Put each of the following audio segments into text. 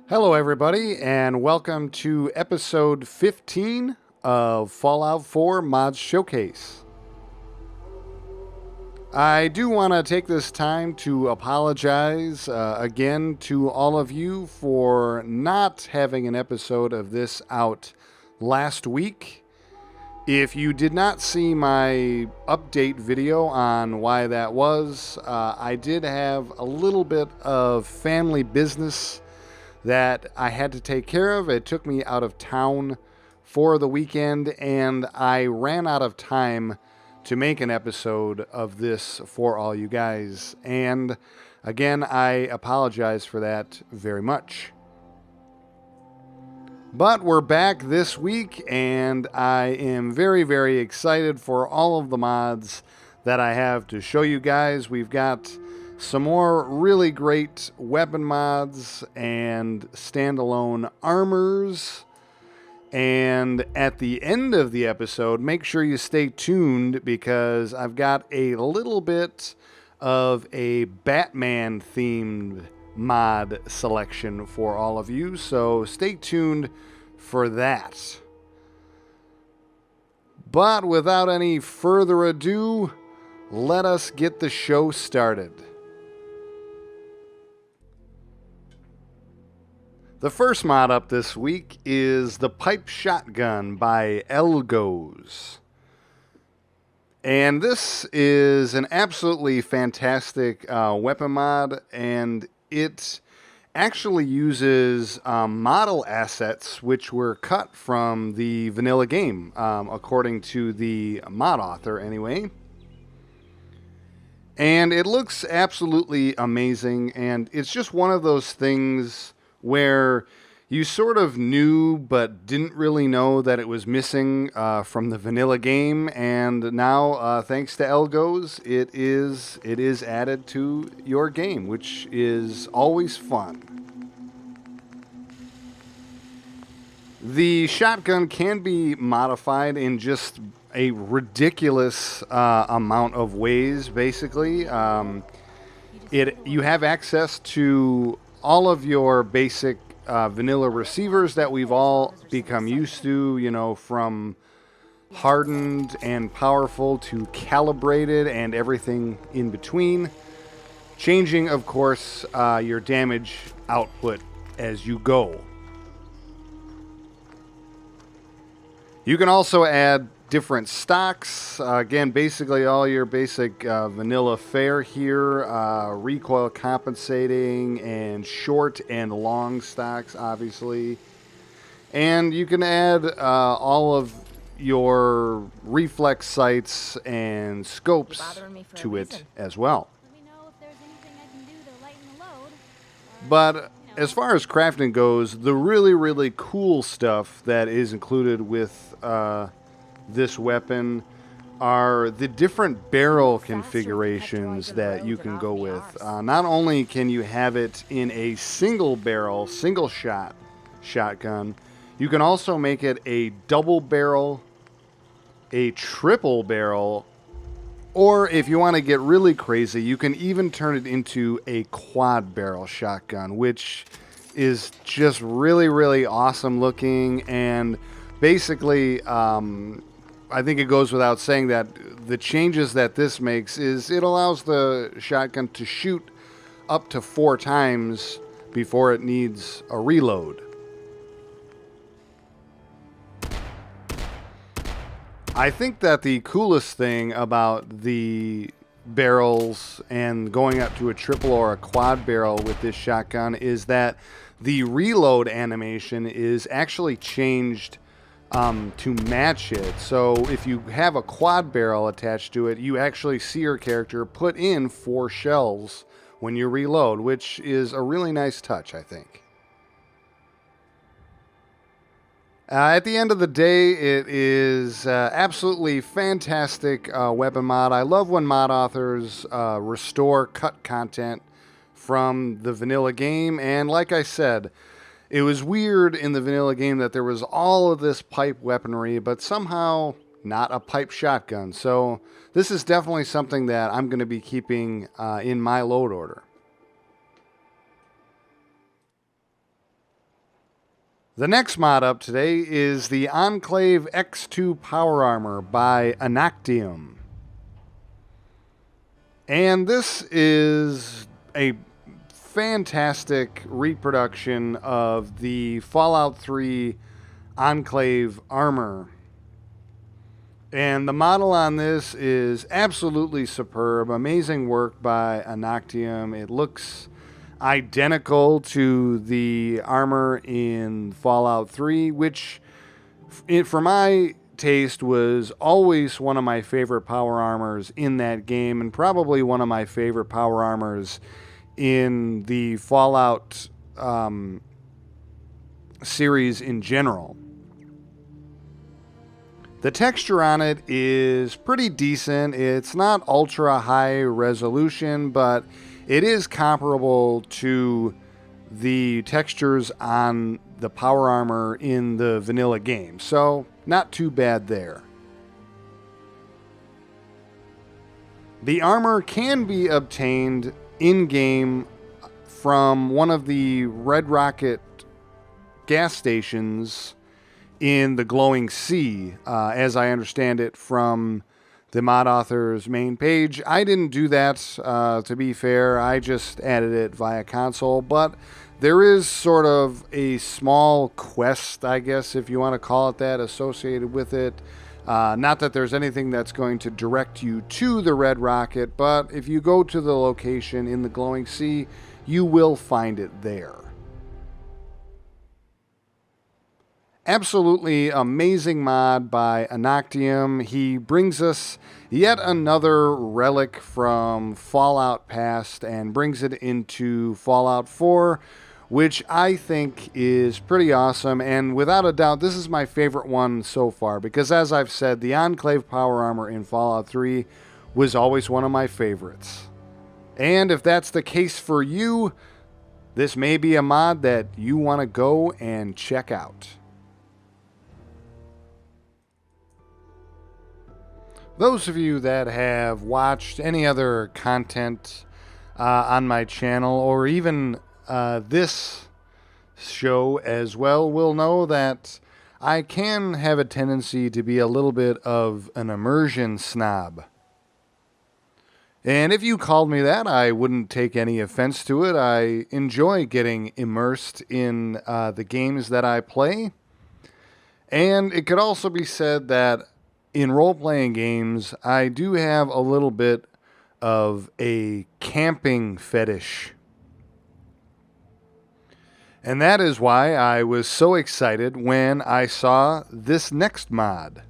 Hello, everybody, and welcome to episode 15 of Fallout 4 Mods Showcase. I do want to take this time to apologize again to all of you for not having an episode of this out last week. If you did not see my update video on why that was, I did have a little bit of family business that I had to take care of. It took me out of town for the weekend, and I ran out of time to make an episode of this for all you guys. And again, I apologize for that very much. But we're back this week, and I am very, very excited for all of the mods that I have to show you guys. We've got some more really great weapon mods and standalone armors. And at the end of the episode, make sure you stay tuned because I've got a little bit of a Batman themed mod selection for all of you, so stay tuned for that. But without any further ado, let us get the show started. The first mod up this week is the Pipe Shotgun by Elgoes. And this is an absolutely fantastic weapon mod, and it actually uses model assets which were cut from the vanilla game, according to the mod author anyway. And it looks absolutely amazing, and it's just one of those things where you sort of knew but didn't really know that it was missing from the vanilla game, and now thanks to Elgoes, it is added to your game, which is always fun. The shotgun can be modified in just a ridiculous amount of ways, basically. You have access to all of your basic vanilla receivers that we've all become used to, you know, from hardened and powerful to calibrated and everything in between. Changing, of course, your damage output as you go. You can also add different stocks. Again, basically all your basic vanilla fare here, recoil compensating and short and long stocks, obviously. And you can add all of your reflex sights and scopes to it as well. But as far as crafting goes, the really, really cool stuff that is included with this weapon are the different barrel configurations that you can go with. Not only can you have it in a single barrel, single shot shotgun, you can also make it a double barrel, a triple barrel, or if you want to get really crazy, you can even turn it into a quad barrel shotgun, which is just really, really awesome looking. And basically, I think it goes without saying that the changes that this makes is it allows the shotgun to shoot up to 4 times before it needs a reload. I think that the coolest thing about the barrels and going up to a triple or a quad barrel with this shotgun is that the reload animation is actually changed to match it. So if you have a quad barrel attached to it, you actually see your character put in 4 shells when you reload, which is a really nice touch, I think. At the end of the day, it is absolutely fantastic weapon mod. I love when mod authors restore cut content from the vanilla game, and like I said, it was weird in the vanilla game that there was all of this pipe weaponry, but somehow not a pipe shotgun. So this is definitely something that I'm going to be keeping in my load order. The next mod up today is the Enclave X2 Power Armor by Unoctium. And this is a fantastic reproduction of the Fallout 3 Enclave armor. And the model on this is absolutely superb. Amazing work by Unoctium. It looks identical to the armor in Fallout 3, which, for my taste, was always one of my favorite power armors in that game, and probably one of my favorite power armors in the Fallout series in general. The texture on it is pretty decent. It's not ultra high resolution, but it is comparable to the textures on the power armor in the vanilla game. So, not too bad there. The armor can be obtained in-game from one of the Red Rocket gas stations in the Glowing Sea, as I understand it from the mod author's main page. I didn't do that, to be fair. I just added it via console, but there is sort of a small quest, I guess, if you want to call it that, associated with it. Not that there's anything that's going to direct you to the Red Rocket, but if you go to the location in the Glowing Sea, you will find it there. Absolutely amazing mod by Unoctium. He brings us yet another relic from Fallout past and brings it into Fallout 4, which I think is pretty awesome. And without a doubt, this is my favorite one so far, because as I've said, the Enclave Power Armor in Fallout 3 was always one of my favorites. And if that's the case for you, this may be a mod that you want to go and check out. Those of you that have watched any other content on my channel, or even this show as well, will know that I can have a tendency to be a little bit of an immersion snob. And if you called me that, I wouldn't take any offense to it. I enjoy getting immersed in the games that I play. And it could also be said that in role-playing games, I do have a little bit of a camping fetish. And that is why I was so excited when I saw this next mod.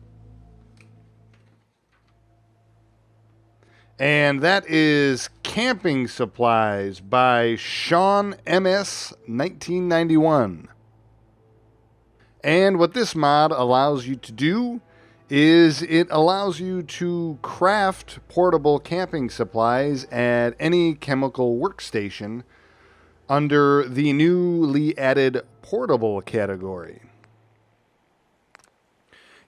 And that is Camping Supplies by Sean MS 1991. And what this mod allows you to do is it allows you to craft portable camping supplies at any chemical workstation under the newly added portable category.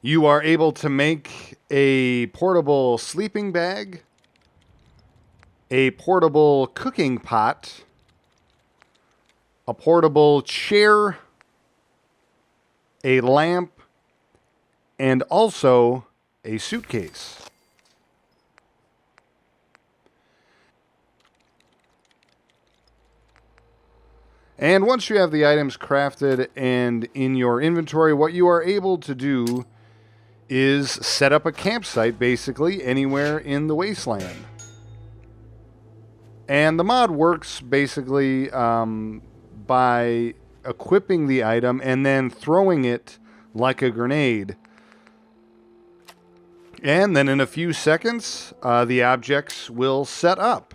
You are able to make a portable sleeping bag, a portable cooking pot, a portable chair, a lamp, and also a suitcase. And once you have the items crafted and in your inventory, what you are able to do is set up a campsite basically anywhere in the wasteland. And the mod works basically by equipping the item and then throwing it like a grenade. And then in a few seconds, the objects will set up.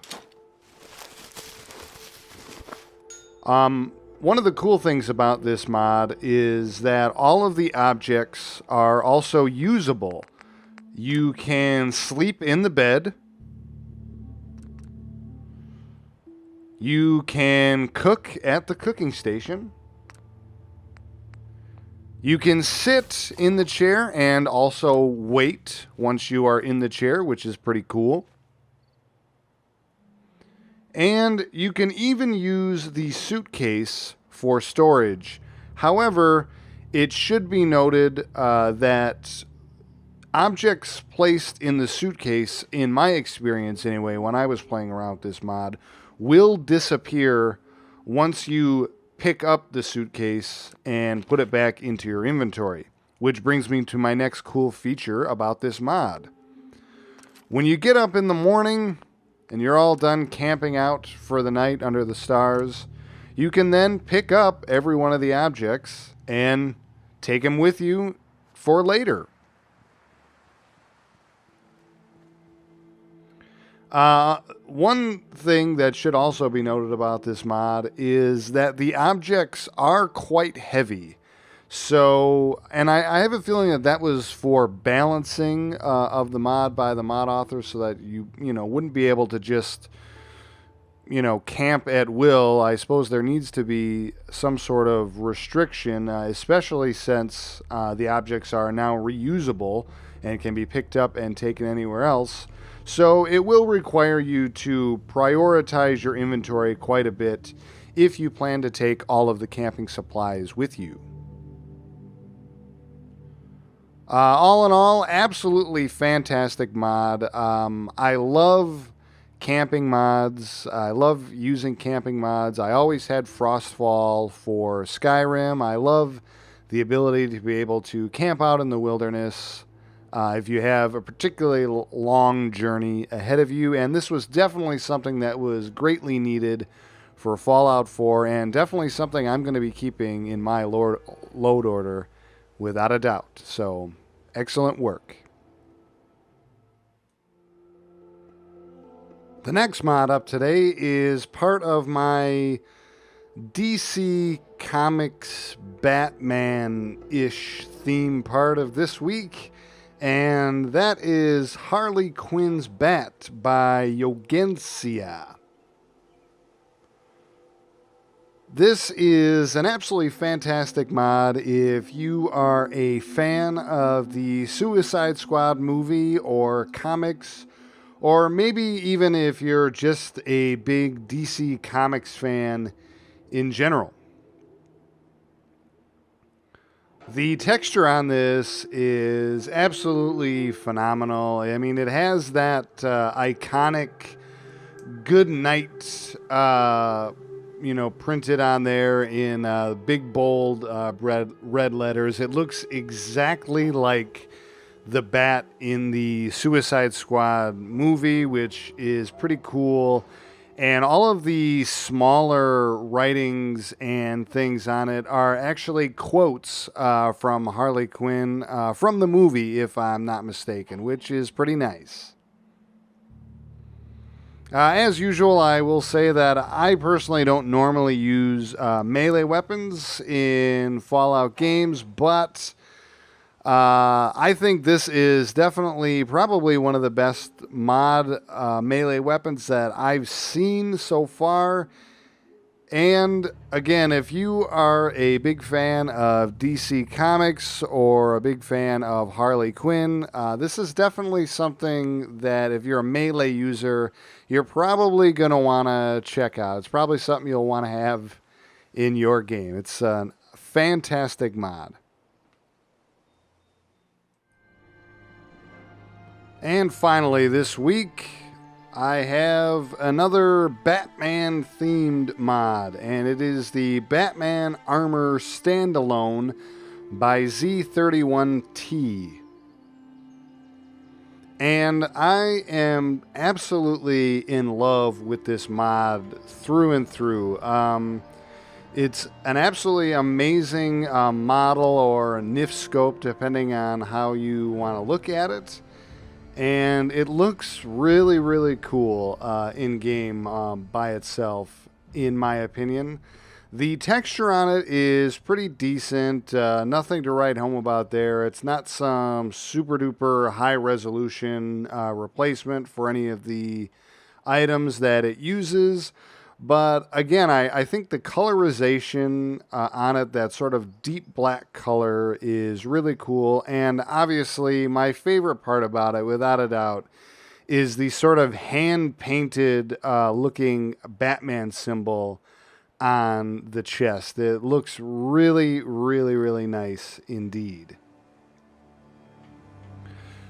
One of the cool things about this mod is that all of the objects are also usable. You can sleep in the bed. You can cook at the cooking station. You can sit in the chair and also wait once you are in the chair, which is pretty cool. And you can even use the suitcase for storage. However, it should be noted that objects placed in the suitcase, in my experience anyway, when I was playing around with this mod, will disappear once you pick up the suitcase and put it back into your inventory. Which brings me to my next cool feature about this mod. When you get up in the morning and you're all done camping out for the night under the stars, you can then pick up every one of the objects and take them with you for later. One thing that should also be noted about this mod is that the objects are quite heavy. So, and I have a feeling that that was for balancing of the mod by the mod author, so that you wouldn't be able to just camp at will. I suppose there needs to be some sort of restriction, especially since the objects are now reusable and can be picked up and taken anywhere else. So it will require you to prioritize your inventory quite a bit if you plan to take all of the camping supplies with you. All in all, absolutely fantastic mod. I love camping mods. I love using camping mods. I always had Frostfall for Skyrim. I love the ability to be able to camp out in the wilderness if you have a particularly long journey ahead of you. And this was definitely something that was greatly needed for Fallout 4, and definitely something I'm going to be keeping in my load order without a doubt. So, excellent work. The next mod up today is part of my DC Comics Batman-ish theme part of this week, and that is Harley Quinn's Bat by Yogensia. This is an absolutely fantastic mod if you are a fan of the Suicide Squad movie or comics, or maybe even if you're just a big DC Comics fan in general. The texture on this is absolutely phenomenal. I mean, it has that iconic good night printed on there in big, bold red letters. It looks exactly like the bat in the Suicide Squad movie, which is pretty cool. And all of the smaller writings and things on it are actually quotes from Harley Quinn from the movie, if I'm not mistaken, which is pretty nice. As usual, I will say that I personally don't normally use melee weapons in Fallout games, but I think this is definitely probably one of the best mod melee weapons that I've seen so far. And again, if you are a big fan of DC Comics or a big fan of Harley Quinn, this is definitely something that if you're a melee user, you're probably going to want to check out. It's probably something you'll want to have in your game. It's a fantastic mod. And finally this week, I have another Batman-themed mod, and it is the Batman Armor Standalone by Z31T. And I am absolutely in love with this mod through and through. It's an absolutely amazing model or a NIF scope, depending on how you want to look at it. And it looks really, really cool in-game by itself, in my opinion. The texture on it is pretty decent. Nothing to write home about there. It's not some super-duper high-resolution replacement for any of the items that it uses. But again, I think the colorization on it, that sort of deep black color, is really cool. And obviously, my favorite part about it, without a doubt, is the sort of hand-painted looking Batman symbol on the chest. It looks really, really, really nice indeed.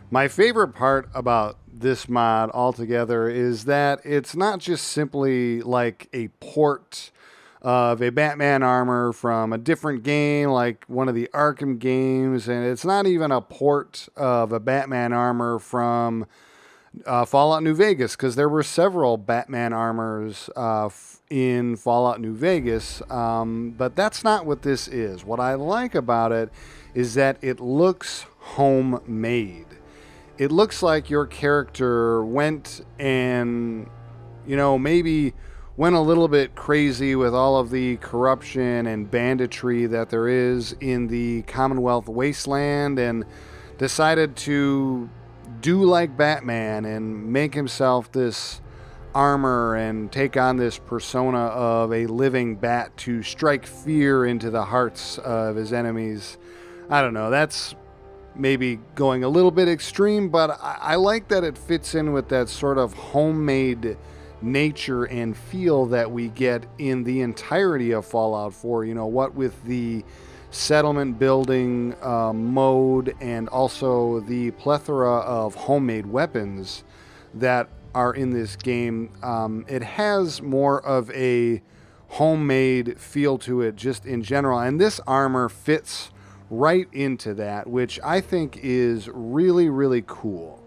My favorite part about this mod altogether is that it's not just simply like a port of a Batman armor from a different game like one of the Arkham games, and it's not even a port of a Batman armor from Fallout New Vegas, because there were several Batman armors in Fallout New Vegas, but that's not what this is. What I like about it is that it looks homemade. It looks like your character went and, maybe went a little bit crazy with all of the corruption and banditry that there is in the Commonwealth Wasteland and decided to do like Batman and make himself this armor and take on this persona of a living bat to strike fear into the hearts of his enemies. I don't know, that's maybe going a little bit extreme, but I like that it fits in with that sort of homemade nature and feel that we get in the entirety of Fallout 4. What with the settlement building mode and also the plethora of homemade weapons that are in this game, it has more of a homemade feel to it just in general, and this armor fits right into that, which I think is really, really cool.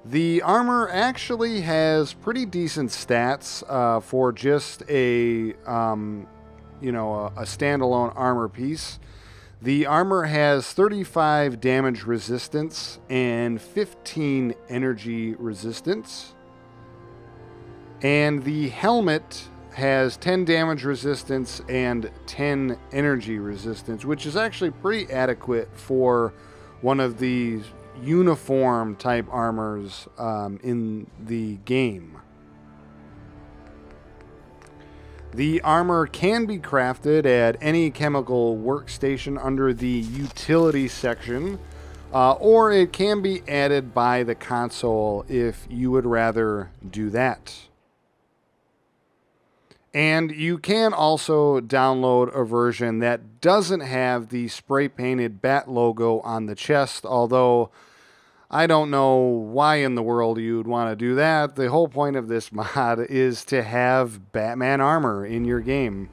The armor actually has pretty decent stats for just a standalone armor piece. The armor has 35 damage resistance and 15 energy resistance. And the helmet has 10 damage resistance and 10 energy resistance, which is actually pretty adequate for one of these uniform type armors in the game. The armor can be crafted at any chemical workstation under the utility section, or it can be added by the console if you would rather do that. And you can also download a version that doesn't have the spray painted bat logo on the chest, although I don't know why in the world you'd want to do that. The whole point of this mod is to have Batman armor in your game.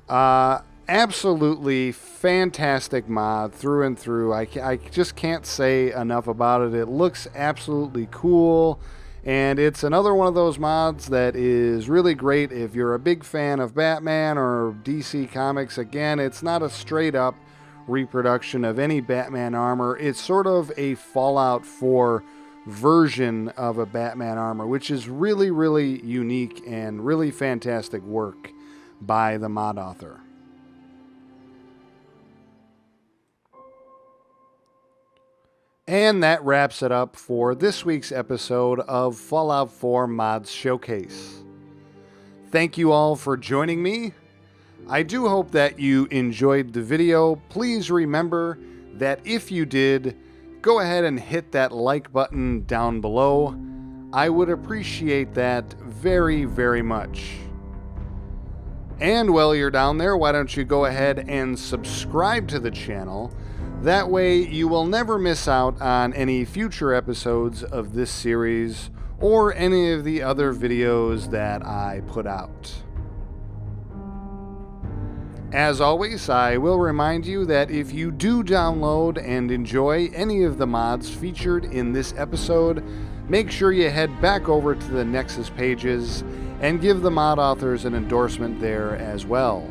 Absolutely fantastic mod through and through. I just can't say enough about it. It looks absolutely cool. And it's another one of those mods that is really great if you're a big fan of Batman or DC Comics. Again, it's not a straight up reproduction of any Batman armor. It's sort of a Fallout 4 version of a Batman armor, which is really, really unique and really fantastic work by the mod author. And that wraps it up for this week's episode of Fallout 4 Mods Showcase. Thank you all for joining me. I do hope that you enjoyed the video. Please remember that if you did, go ahead and hit that like button down below. I would appreciate that very, very much. And while you're down there, why don't you go ahead and subscribe to the channel? That way you will never miss out on any future episodes of this series or any of the other videos that I put out. As always, I will remind you that if you do download and enjoy any of the mods featured in this episode, make sure you head back over to the Nexus pages and give the mod authors an endorsement there as well.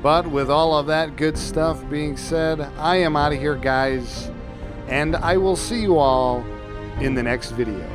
But with all of that good stuff being said, I am out of here, guys, and I will see you all in the next video.